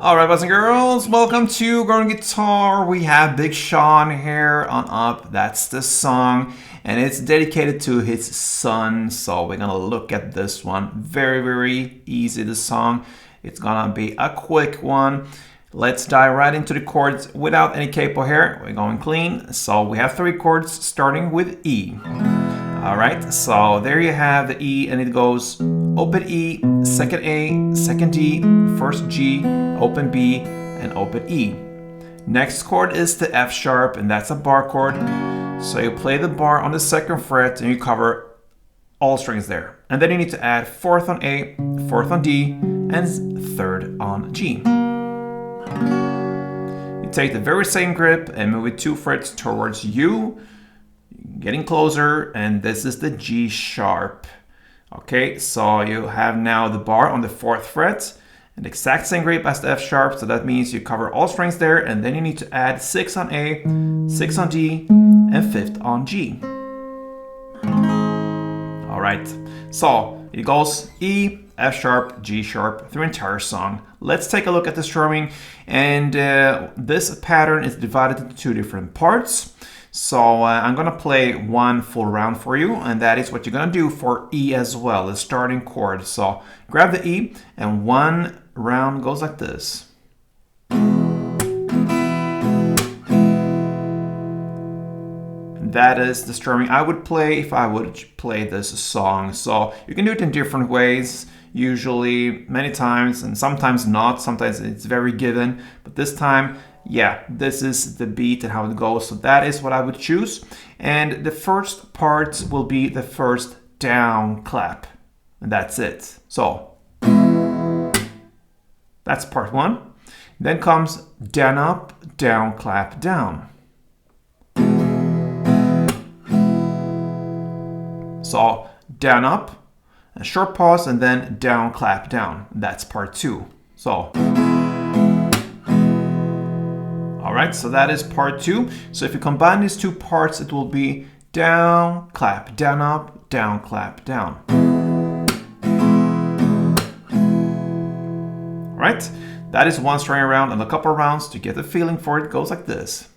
Alright, boys and girls, welcome to Growing Guitar. We have Big Sean here on Up. That's the song, and it's dedicated to his son. So we're gonna look at this one. Very easy, the song. It's gonna be a quick one. Let's dive right into the chords without any capo here. We're going clean. So we have 3 chords starting with E. Alright, so there you have the E, and it goes open E, second A, second D, first G, open B, and open E. Next chord is the F sharp, and that's a bar chord. So you play the bar on the 2nd fret and you cover all strings there. And then you need to add 4th on A, 4th on D, and 3rd on G. You take the very same grip and move it 2 frets towards you, getting closer, and this is the G sharp. Okay, so you have now the bar on the 4th fret, and the exact same grip as the F sharp, so that means you cover all strings there, and then you need to add 6 on A, 6 on D, and 5th on G. Alright, so it goes E, F sharp, G sharp through the entire song. Let's take a look at the strumming, and this pattern is divided into 2 different parts. So I'm gonna play one full round for you, and that is what you're gonna do for E as well, the starting chord. So grab the E, and one round goes like this. That is the strumming I would play if I would play this song. So you can do it in different ways, usually many times, and sometimes not. Sometimes it's very given, but this time, yeah, this is the beat and how it goes. So that is what I would choose. And the first part will be the first down clap. And that's it. So that's part 1. Then comes down, up, down, clap, down. So down, up, a short pause, and then down, clap, down. That's part 2. So alright, so that is part 2. So if you combine these 2 parts, it will be down, clap, down, up, down, clap, down. Alright, that is one string around, and a couple of rounds to get the feeling for it goes like this.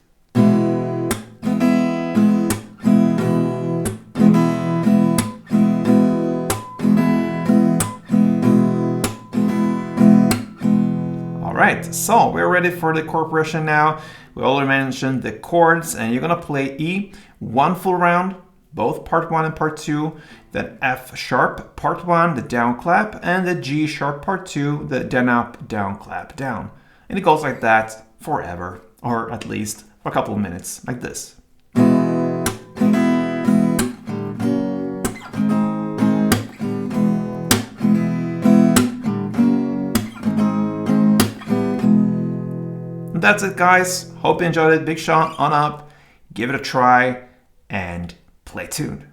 Alright, so we're ready for the chord progression now. We already mentioned the chords, and you're gonna play E one full round, both part 1 and part 2, then F sharp part 1, the down clap, and the G sharp part 2, the down up, down clap, down. And it goes like that forever, or at least for a couple of minutes, like this. That's it, guys. Hope you enjoyed it. Big Sean on Up. Give it a try and play tuned.